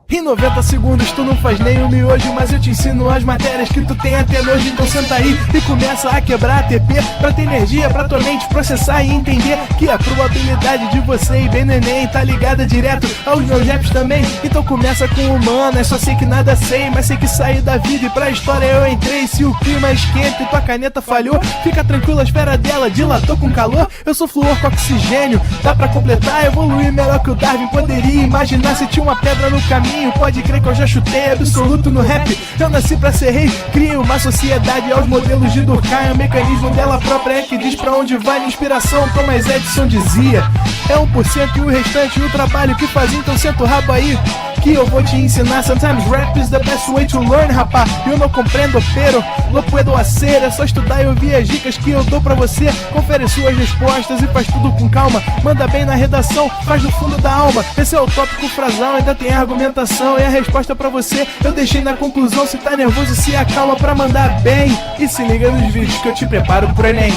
Em 90 segundos tu não faz nem um miojo, mas eu te ensino as matérias que tu tem até nojo. Então senta aí e começa a quebrar a TP pra ter energia pra tua mente processar e entender que a probabilidade de você ir bem no Enem tá ligada direto aos meus raps também. Então começa com humanas, só sei que nada sei, mas sei que saí da vida e pra história eu entrei. Se o clima esquenta e tua caneta falhou, fica tranquilo, a esfera dela dilatou com calor. Eu sou flúor com oxigênio, dá pra completar, evoluir melhor que o Darwin poderia imaginar. Se tinha uma pedra no caminho, pode crer que eu já chutei absoluto no rap. Eu nasci pra ser rei, criei uma sociedade aos modelos de Durkheim. O mecanismo dela própria é que diz pra onde vai minha inspiração. Thomas Edison dizia, é 1% e o restante o trabalho que faz. Então senta o rabo aí que eu vou te ensinar. Sometimes rap is the best way to learn, rapá. Eu não compreendo, pero não puedo hacer. É só estudar e ouvir as dicas que eu dou pra você. Confere suas respostas e faz tudo com calma. Manda bem na redação, faz do fundo da alma. Esse é o tópico frasal, ainda tem argumentação. E a resposta pra você eu deixei na conclusão. Se tá nervoso, se acalma pra mandar bem. E se liga nos vídeos que eu te preparo pro Enem.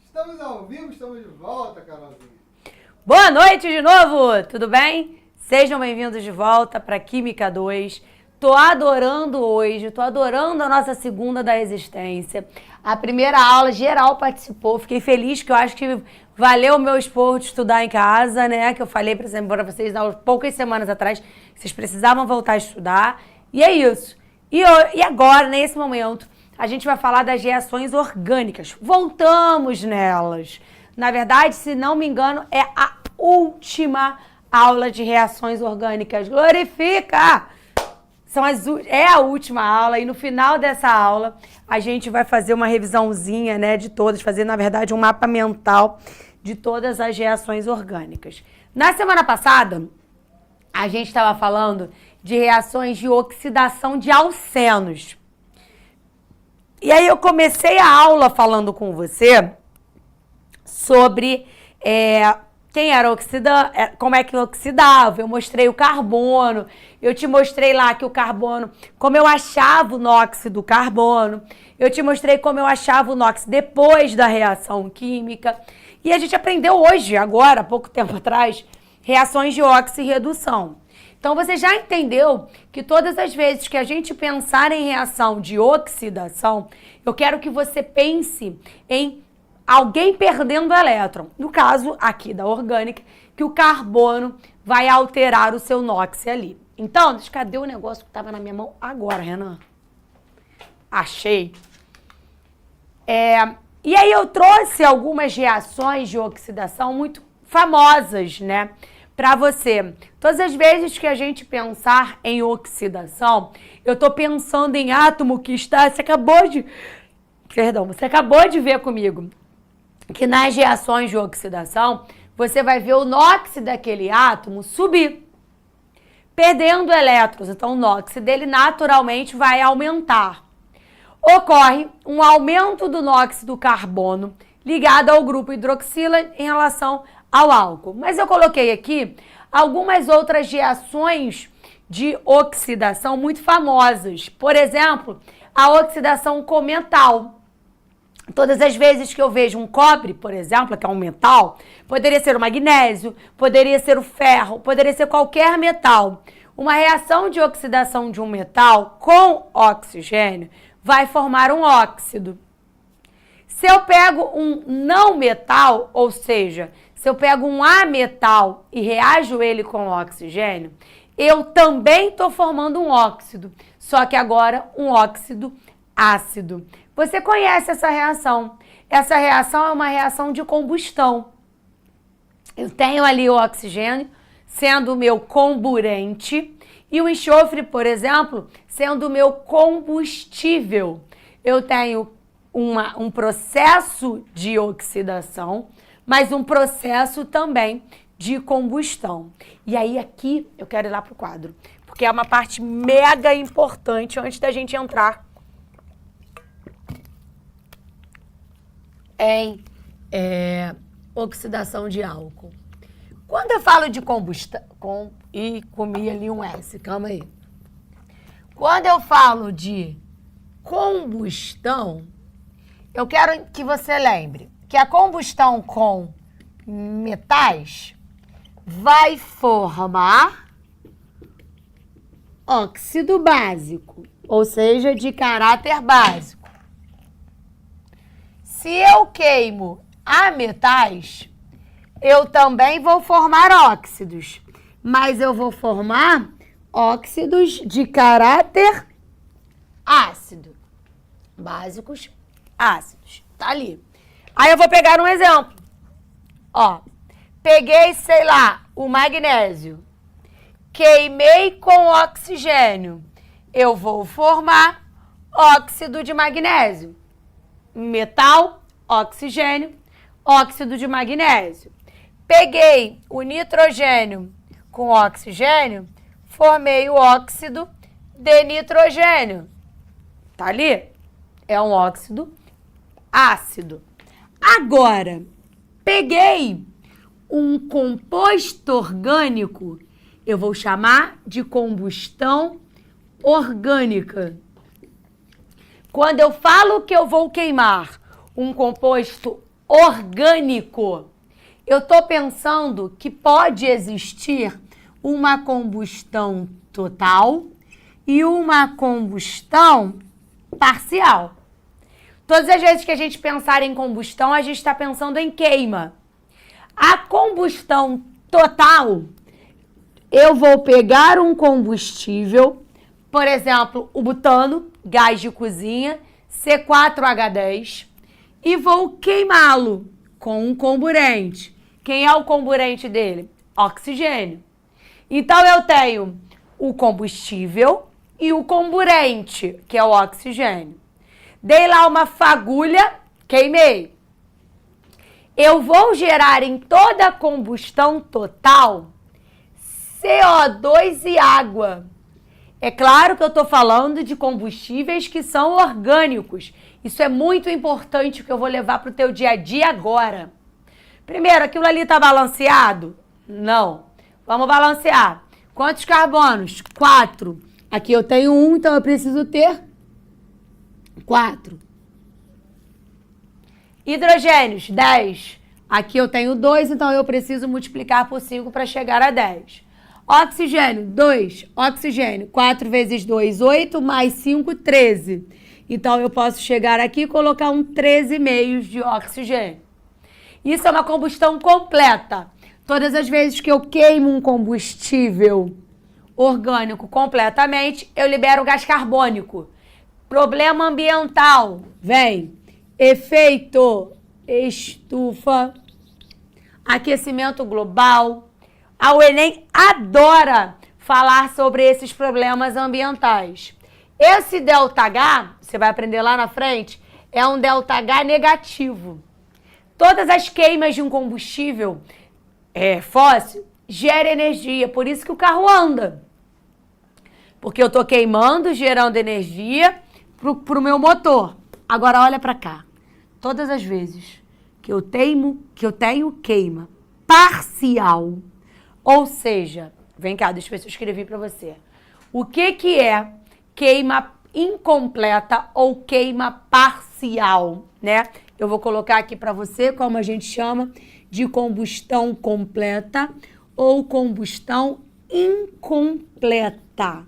Estamos ao vivo, estamos de volta, Carolzinha. Boa noite de novo, tudo bem? Sejam bem-vindos de volta para Química 2. Tô adorando hoje, tô adorando a nossa segunda da resistência. A primeira aula geral participou, fiquei feliz, que eu acho que valeu o meu esforço de estudar em casa, né? Que eu falei para vocês há poucas semanas atrás que vocês precisavam voltar a estudar. E é isso. E agora, nesse momento, a gente vai falar das reações orgânicas. Voltamos nelas. Na verdade, se não me engano, é a última aula de reações orgânicas. Glorifica! É a última aula e no final dessa aula a gente vai fazer uma revisãozinha, né, de todas, fazer, na verdade, um mapa mental de todas as reações orgânicas. Na semana passada, a gente estava falando de reações de oxidação de alcenos. E aí eu comecei a aula falando com você sobre quem era como é que oxidava. Eu mostrei o carbono, eu te mostrei lá que o carbono, como eu achava o NOx do carbono, eu te mostrei como eu achava o NOx depois da reação química. E a gente aprendeu hoje, agora, há pouco tempo atrás, reações de oxirredução. Então você já entendeu que todas as vezes que a gente pensar em reação de oxidação, eu quero que você pense em alguém perdendo elétron. No caso aqui da orgânica, que o carbono vai alterar o seu NOx ali. Então, cadê o negócio que estava na minha mão agora, Renan? Achei. E aí eu trouxe algumas reações de oxidação muito famosas, né? Para você. Todas as vezes que a gente pensar em oxidação, eu tô pensando em átomo que está... Você acabou de ver comigo que nas reações de oxidação, você vai ver o NOx daquele átomo subir, perdendo elétrons. Então, o NOx dele naturalmente vai aumentar. Ocorre um aumento do NOx do carbono ligado ao grupo hidroxila em relação ao álcool. Mas eu coloquei aqui algumas outras reações de oxidação muito famosas. Por exemplo, a oxidação com metal. Todas as vezes que eu vejo um cobre, por exemplo, que é um metal, poderia ser o magnésio, poderia ser o ferro, poderia ser qualquer metal. Uma reação de oxidação de um metal com oxigênio vai formar um óxido. Se eu pego um não metal, ou seja, se eu pego um ametal e reajo ele com oxigênio, eu também estou formando um óxido, só que agora um óxido ácido. Você conhece essa reação? Essa reação é uma reação de combustão. Eu tenho ali o oxigênio sendo o meu comburente e o enxofre, por exemplo, sendo o meu combustível. Eu tenho um processo de oxidação, mas um processo também de combustão. E aí aqui eu quero ir lá para o quadro, porque é uma parte mega importante antes da gente entrar em oxidação de álcool. Quando eu falo de combustão... Ih, comi ali um S, calma aí. Quando eu falo de combustão, eu quero que você lembre que a combustão com metais vai formar óxido básico, ou seja, de caráter básico. Se eu queimo a metais, eu também vou formar óxidos, mas eu vou formar óxidos de caráter ácido. Básicos, ácidos. Tá ali. Aí eu vou pegar um exemplo. Ó, peguei, sei lá, o magnésio. Queimei com oxigênio. Eu vou formar óxido de magnésio. Metal, oxigênio, óxido de magnésio. Peguei o nitrogênio com oxigênio, formei o óxido de nitrogênio. Tá ali? É um óxido ácido. Agora, peguei um composto orgânico, eu vou chamar de combustão orgânica. Quando eu falo que eu vou queimar um composto orgânico, eu estou pensando que pode existir uma combustão total e uma combustão parcial. Todas as vezes que a gente pensar em combustão, a gente está pensando em queima. A combustão total, eu vou pegar um combustível, por exemplo, o butano, gás de cozinha, C4H10, e vou queimá-lo com um comburente. Quem é o comburente dele? Oxigênio. Então, eu tenho o combustível e o comburente, que é o oxigênio. Dei lá uma fagulha, queimei. Eu vou gerar em toda a combustão total CO2 e água. É claro que eu estou falando de combustíveis que são orgânicos. Isso é muito importante que eu vou levar para o teu dia a dia agora. Primeiro, aquilo ali está balanceado? Não. Vamos balancear. Quantos carbonos? 4. Aqui eu tenho 1, então eu preciso ter 4. Hidrogênios, 10. Aqui eu tenho 2, então eu preciso multiplicar por 5 para chegar a 10. Oxigênio, 2. Oxigênio, 4 vezes 2, 8, mais 5, 13. Então eu posso chegar aqui e colocar um 13,5 de oxigênio. Isso é uma combustão completa. Todas as vezes que eu queimo um combustível orgânico completamente, eu libero gás carbônico. Problema ambiental, vem. Efeito estufa, aquecimento global. A UENEM adora falar sobre esses problemas ambientais. Esse ΔH, você vai aprender lá na frente, é um ΔH negativo. Todas as queimas de um combustível fóssil geram energia, por isso que o carro anda. Porque eu estou queimando, gerando energia para o meu motor. Agora olha para cá. Todas as vezes que eu tenho queima parcial, ou seja, vem cá, deixa eu ver se eu escrevi para você. O que é queima incompleta ou queima parcial, né? Eu vou colocar aqui para você como a gente chama de combustão completa ou combustão incompleta.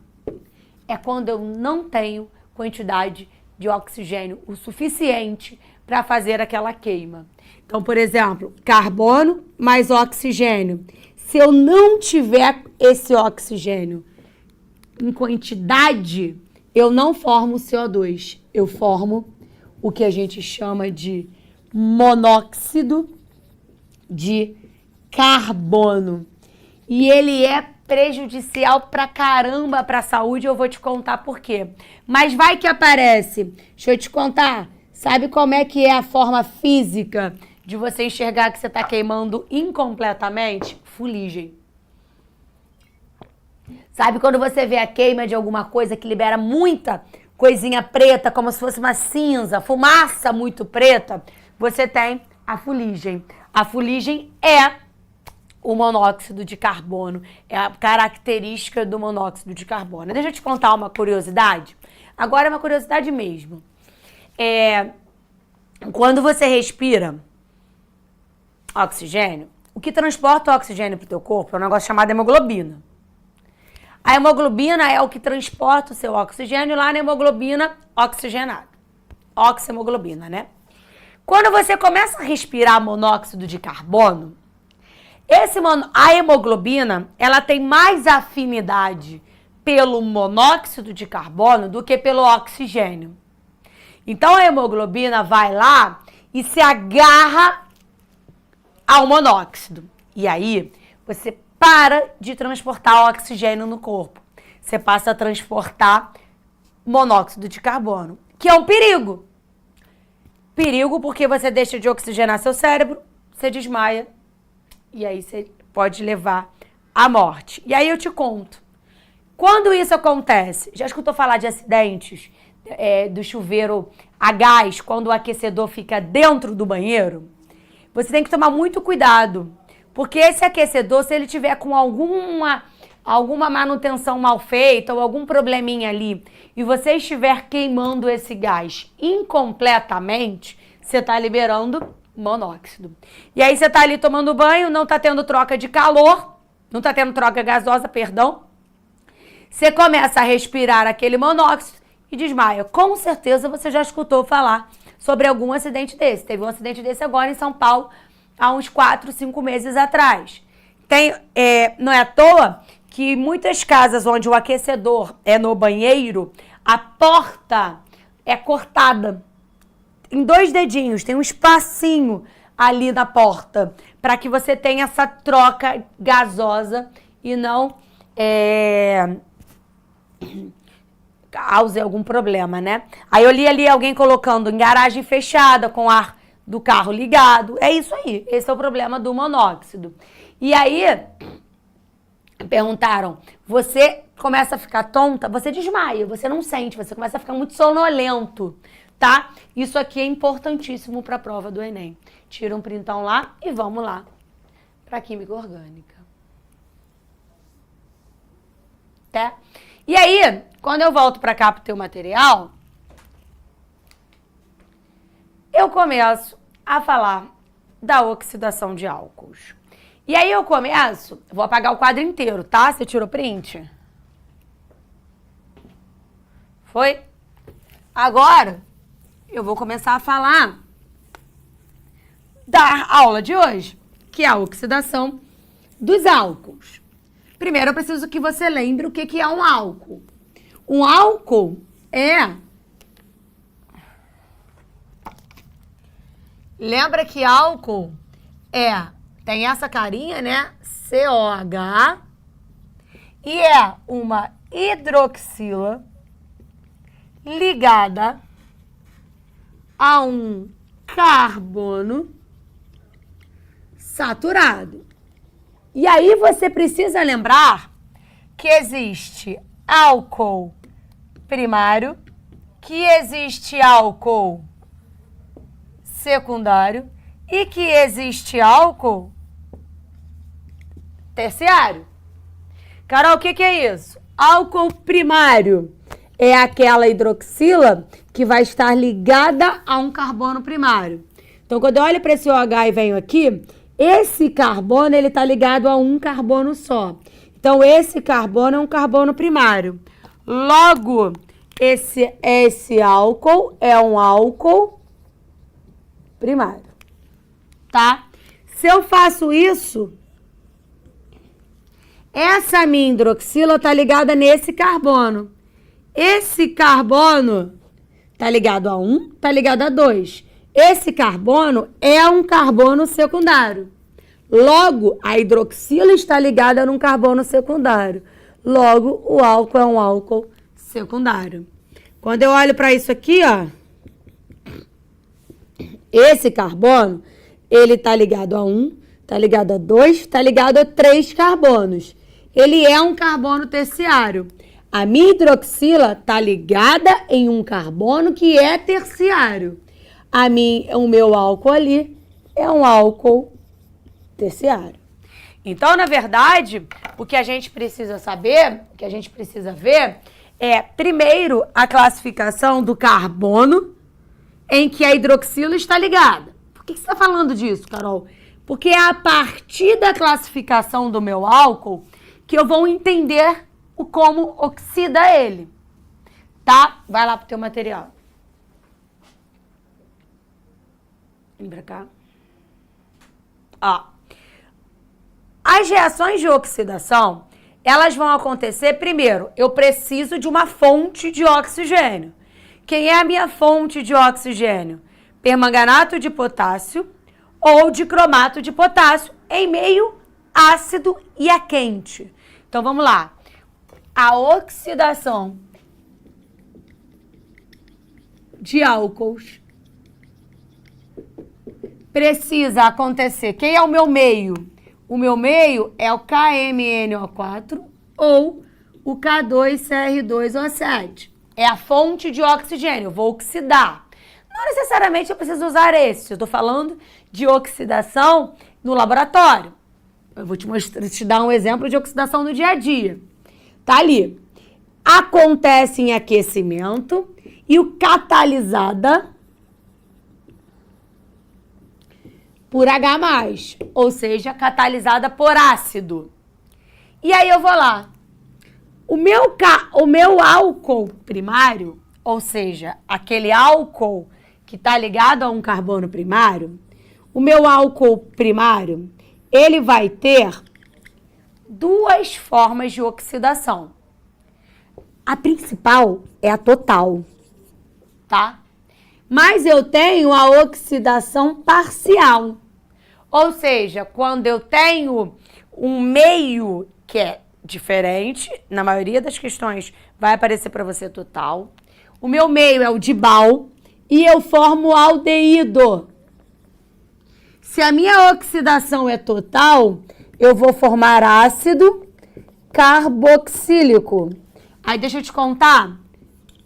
É quando eu não tenho quantidade de oxigênio o suficiente para fazer aquela queima. Então, por exemplo, carbono mais oxigênio. Se eu não tiver esse oxigênio em quantidade, eu não formo CO2. Eu formo o que a gente chama de monóxido de carbono. E ele é prejudicial pra caramba pra saúde, eu vou te contar por quê. Mas vai que aparece. Deixa eu te contar. Sabe como é que é a forma física de você enxergar que você está queimando incompletamente? Fuligem. Sabe quando você vê a queima de alguma coisa que libera muita coisinha preta, como se fosse uma cinza, fumaça muito preta? você tem a fuligem. A fuligem é o monóxido de carbono, é a característica do monóxido de carbono. Deixa eu te contar uma curiosidade. Agora é uma curiosidade mesmo. Quando você respira oxigênio, o que transporta o oxigênio para o teu corpo é um negócio chamado hemoglobina. A hemoglobina é o que transporta o seu oxigênio lá na hemoglobina oxigenada. Oxihemoglobina, né? Quando você começa a respirar monóxido de carbono, a hemoglobina, ela tem mais afinidade pelo monóxido de carbono do que pelo oxigênio. Então a hemoglobina vai lá e se agarra ao monóxido. E aí você para de transportar oxigênio no corpo. Você passa a transportar monóxido de carbono, que é um perigo. Perigo porque você deixa de oxigenar seu cérebro, você desmaia e aí você pode levar à morte. E aí eu te conto. Quando isso acontece, já escutou falar de acidentes do chuveiro a gás, quando o aquecedor fica dentro do banheiro? Você tem que tomar muito cuidado, porque esse aquecedor, se ele tiver com alguma manutenção mal feita ou algum probleminha ali, e você estiver queimando esse gás incompletamente, você está liberando monóxido. E aí você está ali tomando banho, não está tendo troca de calor, não está tendo troca gasosa, perdão. Você começa a respirar aquele monóxido e desmaia. Com certeza você já escutou falar sobre algum acidente desse. Teve um acidente desse agora em São Paulo, há uns 4, 5 meses atrás. Não é à toa que muitas casas onde o aquecedor é no banheiro, a porta é cortada em 2 dedinhos, tem um espacinho ali na porta, para que você tenha essa troca gasosa e não cause algum problema, né? Aí eu li ali alguém colocando em garagem fechada, com o ar do carro ligado. É isso aí, esse é o problema do monóxido. E aí, perguntaram, você começa a ficar tonta, você desmaia, você não sente, você começa a ficar muito sonolento, tá? Isso aqui é importantíssimo para a prova do Enem. Tira um printão lá e vamos lá para Química Orgânica. Tá? E aí, quando eu volto para cá pro teu material, eu começo a falar da oxidação de álcools. E aí eu começo, vou apagar o quadro inteiro, tá? Você tirou print? Foi? Agora, eu vou começar a falar da aula de hoje, que é a oxidação dos álcools. Primeiro, eu preciso que você lembre o que é um álcool. Um álcool é... Lembra que álcool tem essa carinha, né? COH. E é uma hidroxila ligada a um carbono saturado. E aí você precisa lembrar que existe álcool primário, que existe álcool secundário e que existe álcool terciário. Carol, o que é isso? Álcool primário é aquela hidroxila que vai estar ligada a um carbono primário. Então, quando eu olho para esse OH e venho aqui, esse carbono ele está ligado a um carbono só. Então, esse carbono é um carbono primário. Logo, esse álcool é um álcool primário, tá? Se eu faço isso, essa minha hidroxila está ligada nesse carbono. Esse carbono está ligado a 1, está ligado a 2. Esse carbono é um carbono secundário. Logo, a hidroxila está ligada num carbono secundário. Logo, o álcool é um álcool secundário. Quando eu olho para isso aqui, ó, esse carbono, ele está ligado a 1, está ligado a 2, está ligado a 3 carbonos. Ele é um carbono terciário. A minha hidroxila está ligada em um carbono que é terciário. o meu álcool ali é um álcool terciário. Então, na verdade, o que a gente precisa saber, o que a gente precisa ver é, primeiro, a classificação do carbono em que a hidroxila está ligada. Por que você está falando disso, Carol? Porque é a partir da classificação do meu álcool que eu vou entender como oxida ele. Tá? Vai lá pro teu material. Vem pra cá. Ó. As reações de oxidação, elas vão acontecer, primeiro, eu preciso de uma fonte de oxigênio. Quem é a minha fonte de oxigênio? Permanganato de potássio ou dicromato de potássio em meio ácido e a quente. Então, vamos lá. A oxidação de álcools precisa acontecer. Quem é o meu meio? O meu meio é o KMNO4 ou o K2CR2O7. É a fonte de oxigênio. Eu vou oxidar. Não necessariamente eu preciso usar esse. Eu estou falando de oxidação no laboratório. Eu vou te dar um exemplo de oxidação no dia a dia. Tá ali. Acontece em aquecimento e o catalisada por H+, ou seja, catalisada por ácido. E aí eu vou lá. O meu álcool primário, ou seja, aquele álcool que está ligado a um carbono primário, o meu álcool primário, ele vai ter duas formas de oxidação. A principal é a total, tá? Mas eu tenho a oxidação parcial. Ou seja, quando eu tenho um meio que é diferente, na maioria das questões vai aparecer para você total. O meu meio é o Dibal e eu formo aldeído. Se a minha oxidação é total, eu vou formar ácido carboxílico. Aí deixa eu te contar,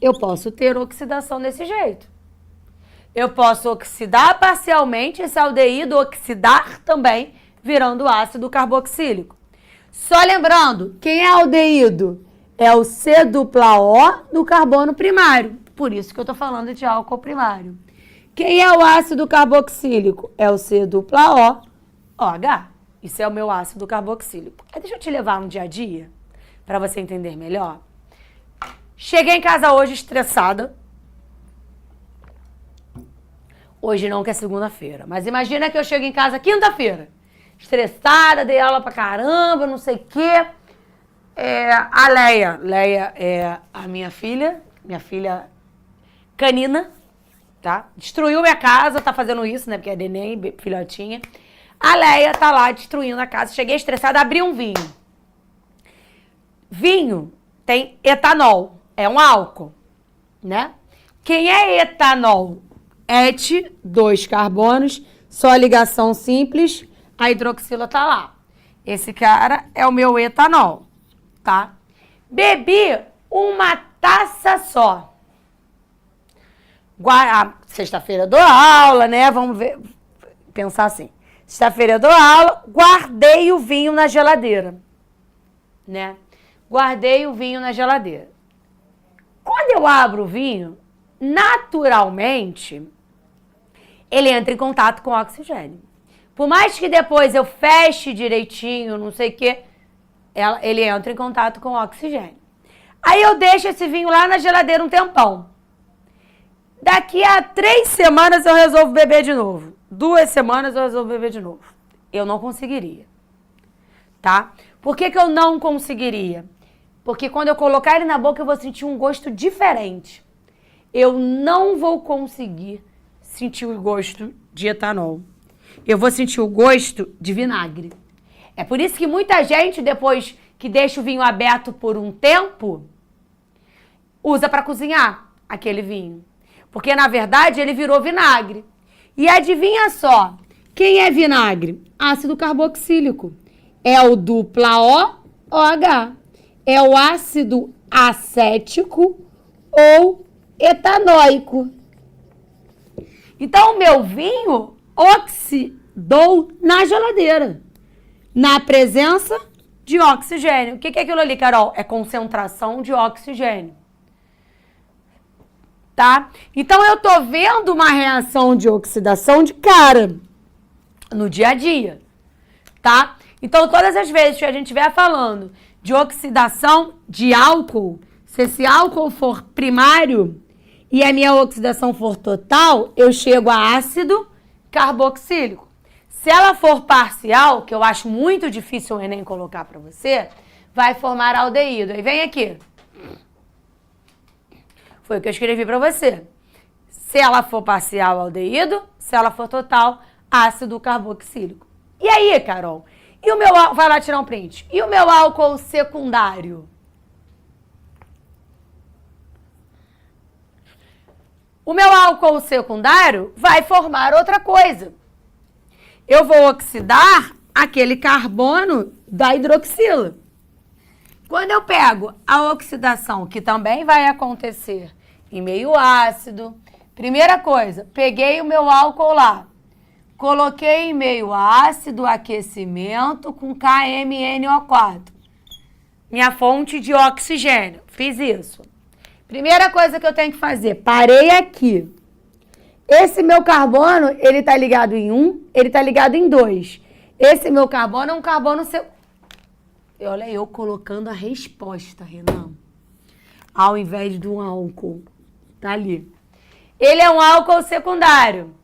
eu posso ter oxidação desse jeito. Eu posso oxidar parcialmente, esse aldeído oxidar também, virando ácido carboxílico. Só lembrando, quem é aldeído? É o C-O do carbono primário. Por isso que eu estou falando de álcool primário. Quem é o ácido carboxílico? É o C-OH. Isso é o meu ácido carboxílico. Aí deixa eu te levar no dia a dia, para você entender melhor. Cheguei em casa hoje estressada. Hoje não, que é segunda-feira. Mas imagina que eu chego em casa quinta-feira. Estressada, dei aula pra caramba, não sei o quê. A Leia é a minha filha canina, tá? Destruiu minha casa, tá fazendo isso, né? Porque é neném, filhotinha. A Leia tá lá destruindo a casa. Cheguei estressada, abri um vinho. Vinho tem etanol, é um álcool, né? Quem é etanol? Et, 2 carbonos, só ligação simples, a hidroxila tá lá. Esse cara é o meu etanol, tá? Bebi uma taça só. Sexta-feira eu dou aula, né? Vamos ver, pensar assim. Sexta-feira eu dou aula, guardei o vinho na geladeira, né? Guardei o vinho na geladeira. Quando eu abro o vinho, naturalmente, ele entra em contato com o oxigênio. Por mais que depois eu feche direitinho, não sei o quê, ele entra em contato com o oxigênio. Aí eu deixo esse vinho lá na geladeira um tempão. Daqui a 3 semanas eu resolvo beber de novo. 2 semanas eu resolvo beber de novo. Eu não conseguiria, tá? Por que eu não conseguiria? Porque quando eu colocar ele na boca eu vou sentir um gosto diferente. Eu não vou conseguir sentir o gosto de etanol. Eu vou sentir o gosto de vinagre. É por isso que muita gente, depois que deixa o vinho aberto por um tempo, usa para cozinhar aquele vinho. Porque, na verdade, ele virou vinagre. E adivinha só, quem é vinagre? Ácido carboxílico. É o OOH. É o ácido acético ou etanóico. Então, o meu vinho oxidou na geladeira, na presença de oxigênio. O que é aquilo ali, Carol? É concentração de oxigênio. Tá? Então, eu tô vendo uma reação de oxidação de cara no dia a dia, tá? Então, todas as vezes que a gente estiver falando de oxidação de álcool, se esse álcool for primário e a minha oxidação for total, eu chego a ácido carboxílico. Se ela for parcial, que eu acho muito difícil o Enem colocar para você, vai formar aldeído. Aí vem aqui. Foi o que eu escrevi para você. Se ela for parcial, aldeído. Se ela for total, ácido carboxílico. E aí, Carol? E o meu... Vai lá tirar um print. E o meu álcool secundário? O meu álcool secundário vai formar outra coisa. Eu vou oxidar aquele carbono da hidroxila. Quando eu pego a oxidação, que também vai acontecer em meio ácido, primeira coisa, peguei o meu álcool lá, coloquei em meio ácido, aquecimento com KMNO4, minha fonte de oxigênio. Fiz isso. Primeira coisa que eu tenho que fazer, parei aqui. Esse meu carbono, ele tá ligado em 1, ele tá ligado em 2. Esse meu carbono é um carbono... Olha eu colocando a resposta, Renan. Ao invés do álcool. Tá ali. Ele é um álcool secundário.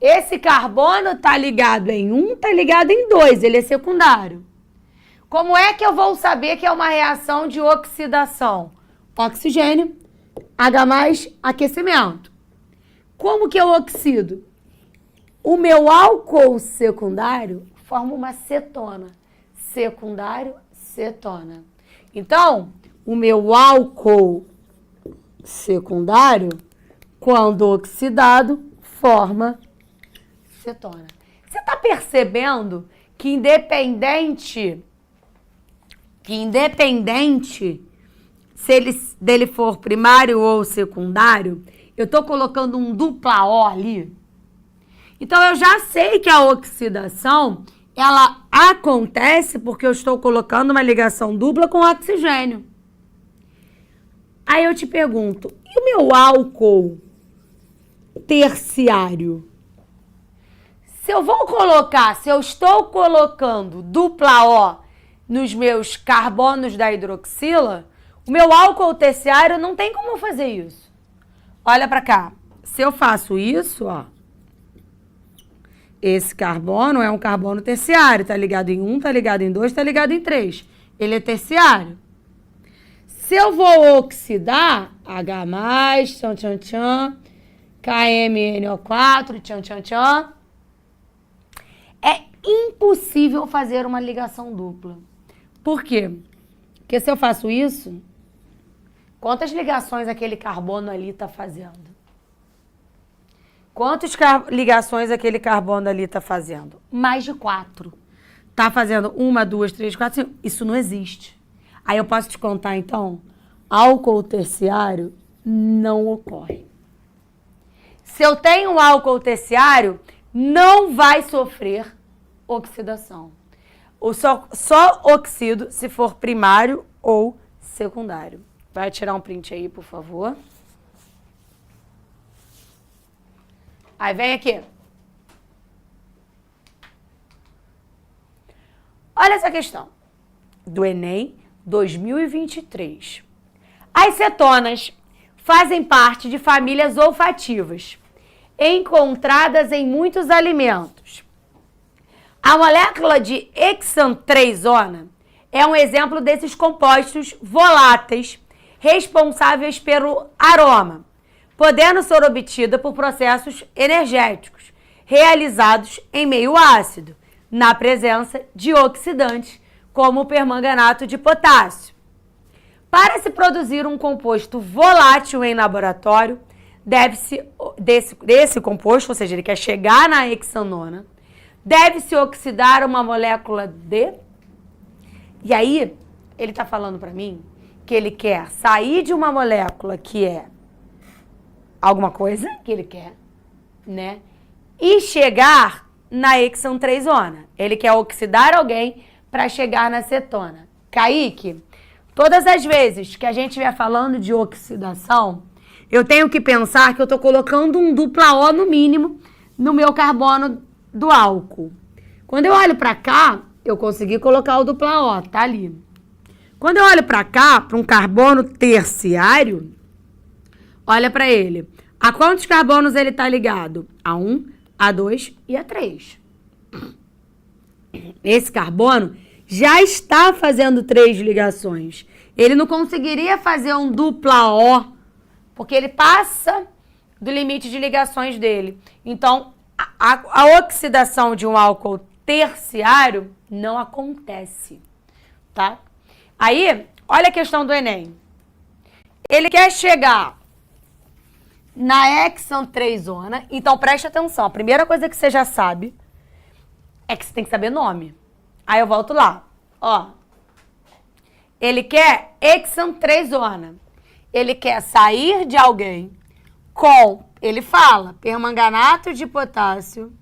Esse carbono tá ligado em 1, tá ligado em 2. Ele é secundário. Como é que eu vou saber que é uma reação de oxidação? Oxigênio, H+, aquecimento. Como que eu oxido? O meu álcool secundário forma uma cetona. Secundário, cetona. Então, o meu álcool secundário, quando oxidado, forma cetona. Você está percebendo que independente se dele for primário ou secundário, eu estou colocando um dupla O ali. Então, eu já sei que a oxidação, ela acontece porque eu estou colocando uma ligação dupla com oxigênio. Aí eu te pergunto, e o meu álcool terciário? Se eu estou colocando dupla O nos meus carbonos da hidroxila, o meu álcool terciário não tem como fazer isso. Olha para cá. Se eu faço isso, ó, esse carbono é um carbono terciário. Tá ligado em 1, tá ligado em 2, tá ligado em 3. Ele é terciário. Se eu vou oxidar, H+, tchan, tchan, tchan, KMNO4, tchan, tchan, tchan, é impossível fazer uma ligação dupla. Por quê? Porque se eu faço isso, quantas ligações aquele carbono ali está fazendo? Quantas ligações aquele carbono ali está fazendo? Mais de 4. Está fazendo 1, 2, 3, 4, 5. Isso não existe. Aí eu posso te contar, então, álcool terciário não ocorre. Se eu tenho um álcool terciário, não vai sofrer oxidação. Ou só oxido se for primário ou secundário. Vai tirar um print aí, por favor. Aí vem aqui. Olha essa questão do Enem 2023. As cetonas fazem parte de famílias olfativas, encontradas em muitos alimentos. A molécula de hexantreizona é um exemplo desses compostos voláteis responsáveis pelo aroma, podendo ser obtida por processos energéticos realizados em meio ácido, na presença de oxidantes, como o permanganato de potássio. Para se produzir um composto volátil em laboratório, deve-se desse composto, ou seja, ele quer chegar na hexanona, deve-se oxidar uma molécula de... E aí, ele está falando para mim que ele quer sair de uma molécula que é alguma coisa que ele quer né? E chegar na hexan-3-ona. Ele quer oxidar alguém para chegar na cetona. Kaique, todas as vezes que a gente estiver falando de oxidação, eu tenho que pensar que eu estou colocando um dupla O no mínimo no meu carbono do álcool. Quando eu olho para cá, eu consegui colocar o dupla O, tá ali. Quando eu olho para cá, para um carbono terciário, olha para ele. A quantos carbonos ele está ligado? A1, A2 e A3. Esse carbono já está fazendo 3 ligações. Ele não conseguiria fazer um dupla O, porque ele passa do limite de ligações dele. Então, a oxidação de um álcool terciário não acontece, tá? Aí, olha a questão do Enem. Ele quer chegar na hexan-3-ona, então preste atenção. A primeira coisa que você já sabe é que você tem que saber nome. Aí eu volto lá. Ó. Ele quer hexan-3-ona. Ele quer sair de alguém com, ele fala, permanganato de potássio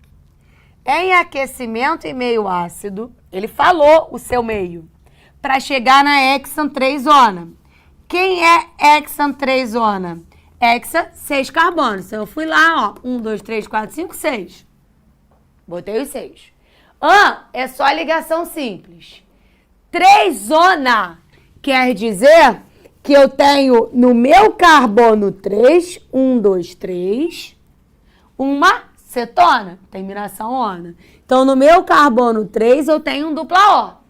em aquecimento em meio ácido. Ele falou o seu meio. Para chegar na hexan-3-ona. Quem é hexan-3-ona? Hexa, 6 carbonos. Então, eu fui lá, ó. 1, 2, 3, 4, 5, 6. Botei os 6. É só ligação simples. 3-ona quer dizer que eu tenho no meu carbono 3, 1, 2, 3, uma cetona, terminação ona. Então, no meu carbono 3, eu tenho um dupla O.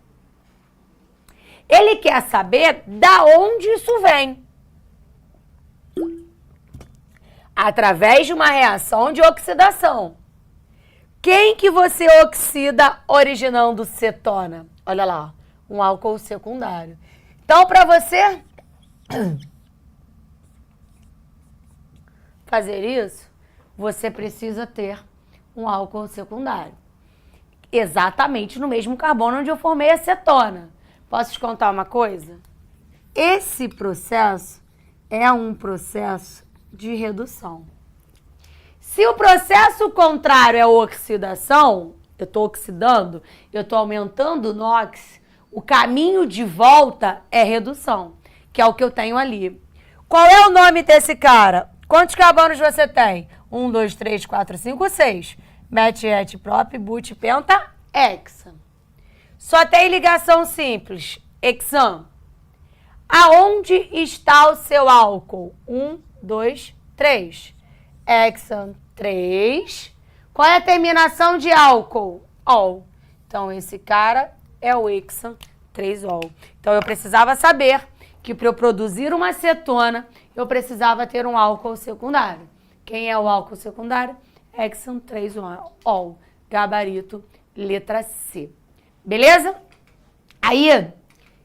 Ele quer saber da onde isso vem. Através de uma reação de oxidação. Quem que você oxida originando cetona? Olha lá, um álcool secundário. Então, para você fazer isso, você precisa ter um álcool secundário. Exatamente no mesmo carbono onde eu formei a cetona. Posso te contar uma coisa? Esse processo é um processo de redução. Se o processo contrário é a oxidação, eu estou oxidando, eu estou aumentando o NOx, o caminho de volta é redução, que é o que eu tenho ali. Qual é o nome desse cara? Quantos carbonos você tem? 1, 2, 3, 4, 5, 6. Met, et, prop, but, penta, hexa. Só tem ligação simples, hexan. Aonde está o seu álcool? 1, 2, 3. Hexan 3. Qual é a terminação de álcool? Ol. Então, esse cara é o hexan 3-ol. Então, eu precisava saber que para eu produzir uma cetona, eu precisava ter um álcool secundário. Quem é o álcool secundário? Hexan 3-ol. Gabarito, letra C. Beleza? Aí,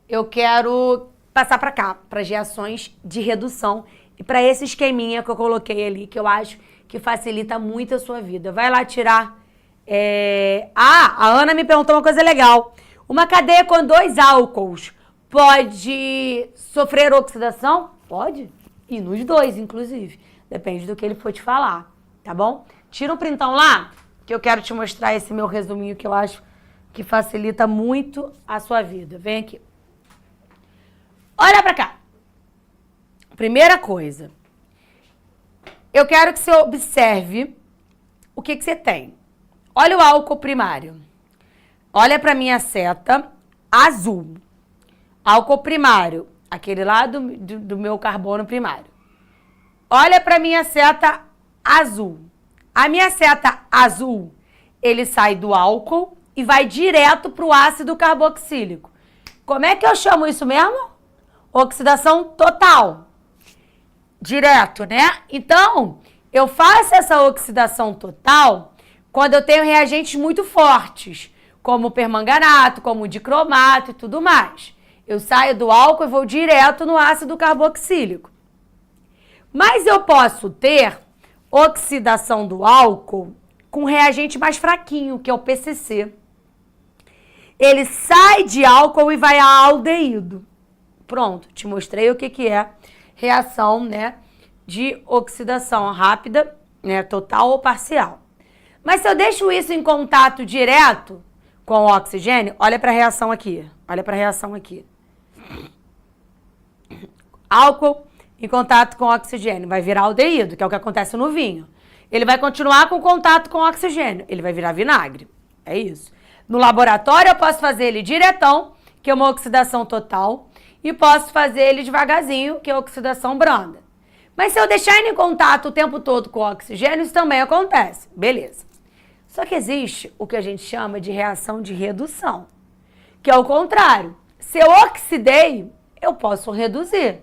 eu quero passar para cá, para as reações de redução e para esse esqueminha que eu coloquei ali, que eu acho que facilita muito a sua vida. Vai lá tirar... a Ana me perguntou uma coisa legal. Uma cadeia com 2 álcools pode sofrer oxidação? Pode. E nos 2, inclusive. Depende do que ele for te falar, tá bom? Tira um printão lá, que eu quero te mostrar esse meu resuminho que eu acho que facilita muito a sua vida. Vem aqui. Olha pra cá. Primeira coisa. Eu quero que você observe o que você tem. Olha o álcool primário. Olha pra minha seta azul. Álcool primário. Aquele lá do meu carbono primário. Olha pra minha seta azul. A minha seta azul, ele sai do álcool e vai direto para o ácido carboxílico. Como é que eu chamo isso mesmo? Oxidação total. Direto, né? Então, eu faço essa oxidação total quando eu tenho reagentes muito fortes, como permanganato, como dicromato e tudo mais. Eu saio do álcool e vou direto no ácido carboxílico. Mas eu posso ter oxidação do álcool com reagente mais fraquinho, que é o PCC. Ele sai de álcool e vai a aldeído. Pronto, te mostrei o que é reação, né, de oxidação rápida né? Total ou parcial. Mas se eu deixo isso em contato direto com o oxigênio, olha para a reação aqui. Olha para a reação aqui. Álcool em contato com oxigênio vai virar aldeído, que é o que acontece no vinho. Ele vai continuar com contato com oxigênio, ele vai virar vinagre. É isso. No laboratório eu posso fazer ele diretão, que é uma oxidação total, e posso fazer ele devagarzinho, que é oxidação branda. Mas se eu deixar ele em contato o tempo todo com o oxigênio, isso também acontece. Beleza. Só que existe o que a gente chama de reação de redução, que é o contrário. Se eu oxidei, eu posso reduzir.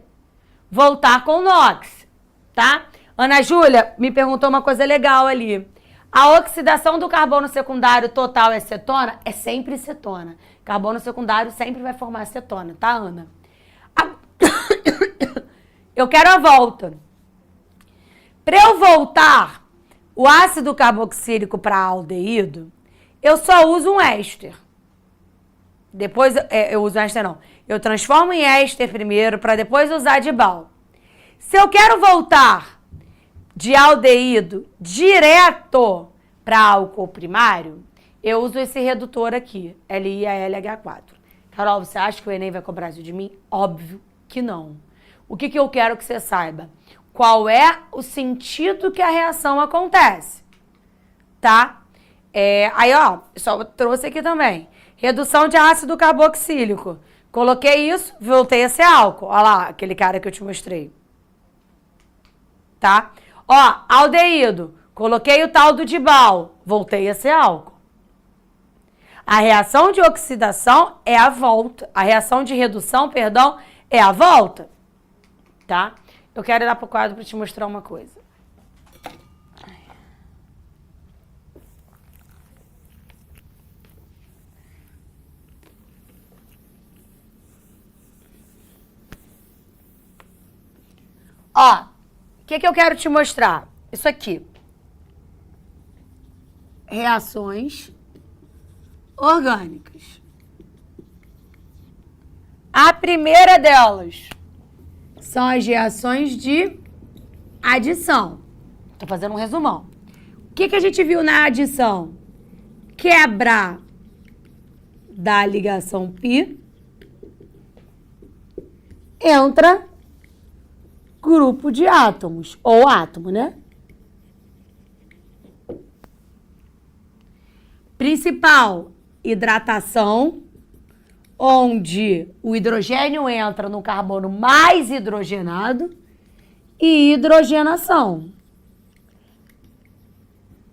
Voltar com NOx, tá? Ana Júlia me perguntou uma coisa legal ali. A oxidação do carbono secundário total é cetona? É sempre cetona. Carbono secundário sempre vai formar cetona, tá, Ana? Eu quero a volta. Para eu voltar o ácido carboxílico para aldeído, eu só uso um éster. Depois, eu uso éster não. Eu transformo em éster primeiro para depois usar Dibal. Se eu quero voltar de aldeído direto para álcool primário, eu uso esse redutor aqui, LiAlH4. Carol, você acha que o Enem vai cobrar isso de mim? Óbvio que não. O que eu quero que você saiba? Qual é o sentido que a reação acontece, tá? Aí, ó, só trouxe aqui também. Redução de ácido carboxílico. Coloquei isso, voltei a ser álcool. Olha lá, aquele cara que eu te mostrei. Tá? Ó, aldeído. Coloquei o tal do Dibal. Voltei a ser álcool. A reação de oxidação é a volta. A reação de redução, perdão, é a volta. Tá? Eu quero ir lá pro quadro para te mostrar uma coisa. Ó, o que eu quero te mostrar? Isso aqui. Reações orgânicas. A primeira delas são as reações de adição. Tô fazendo um resumão. O que a gente viu na adição? Quebra da ligação π, entra grupo de átomos, ou átomo, né? Principal, hidratação, onde o hidrogênio entra no carbono mais hidrogenado, e hidrogenação.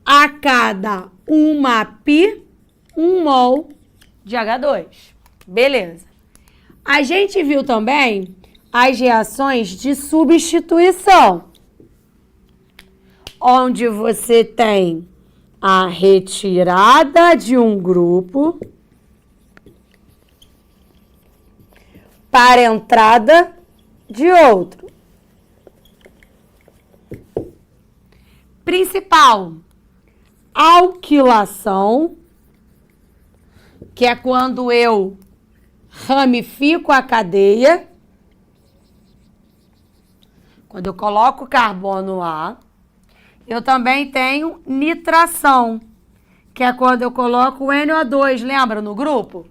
A cada uma π, 1 mol de H2. Beleza. A gente viu também as reações de substituição, onde você tem a retirada de um grupo para a entrada de outro. Principal, alquilação, que é quando eu ramifico a cadeia. Quando eu coloco carbono lá. Eu também tenho nitração, que é quando eu coloco o NO2, lembra, no grupo?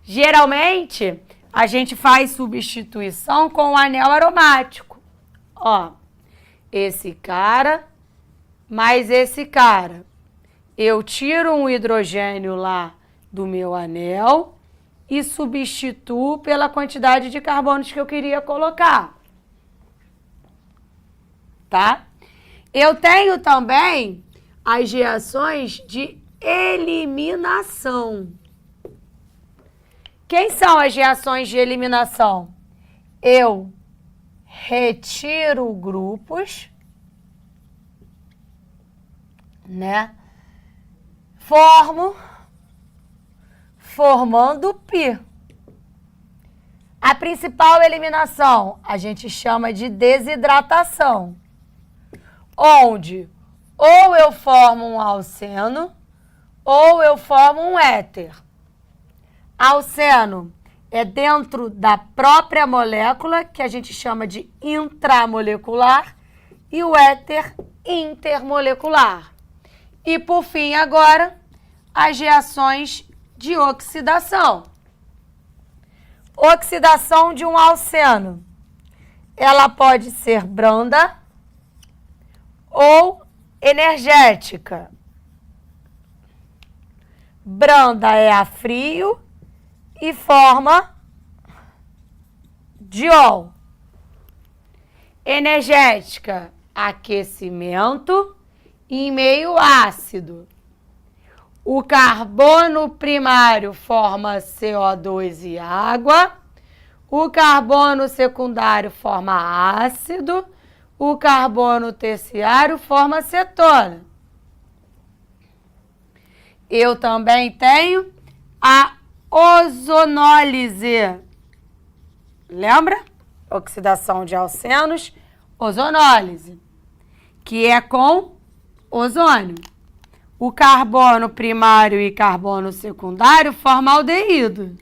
Geralmente, a gente faz substituição com o anel aromático. Ó, esse cara mais esse cara. Eu tiro um hidrogênio lá do meu anel e substituo pela quantidade de carbonos que eu queria colocar. Tá? Eu tenho também as reações de eliminação. Quem são as reações de eliminação? Eu retiro grupos, né? Formando π. A principal eliminação a gente chama de desidratação, onde ou eu formo um alceno ou eu formo um éter. Alceno é dentro da própria molécula, que a gente chama de intramolecular, e o éter intermolecular. E por fim, agora, as reações de oxidação. Oxidação de um alceno. Ela pode ser branda ou energética. Branda é a frio e forma diol. Energética, aquecimento em meio ácido. O carbono primário forma CO2 e água. O carbono secundário forma ácido. O carbono terciário forma cetona. Eu também tenho a ozonólise. Lembra? Oxidação de alcenos, ozonólise, que é com ozônio. O carbono primário e carbono secundário formam aldeído.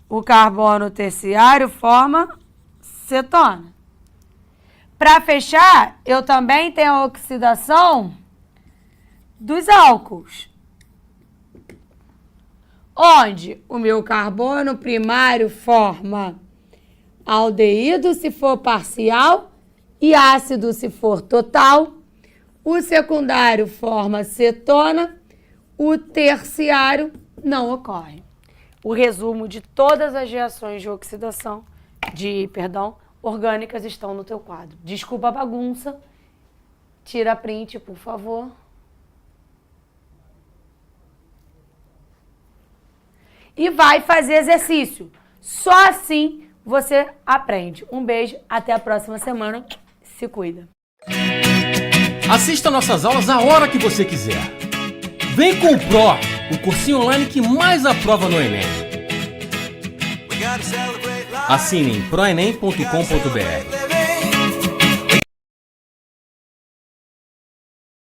O carbono terciário forma cetona. Para fechar, eu também tenho a oxidação dos álcools, onde o meu carbono primário forma aldeído se for parcial e ácido se for total. O secundário forma cetona, o terciário não ocorre. O resumo de todas as reações de oxidação, orgânicas estão no teu quadro. Desculpa a bagunça, tira print, por favor. E vai fazer exercício. Só assim você aprende. Um beijo, até a próxima semana. Se cuida. Assista nossas aulas a hora que você quiser. Vem com o Pro, o cursinho online que mais aprova no Enem. Assine em proenem.com.br.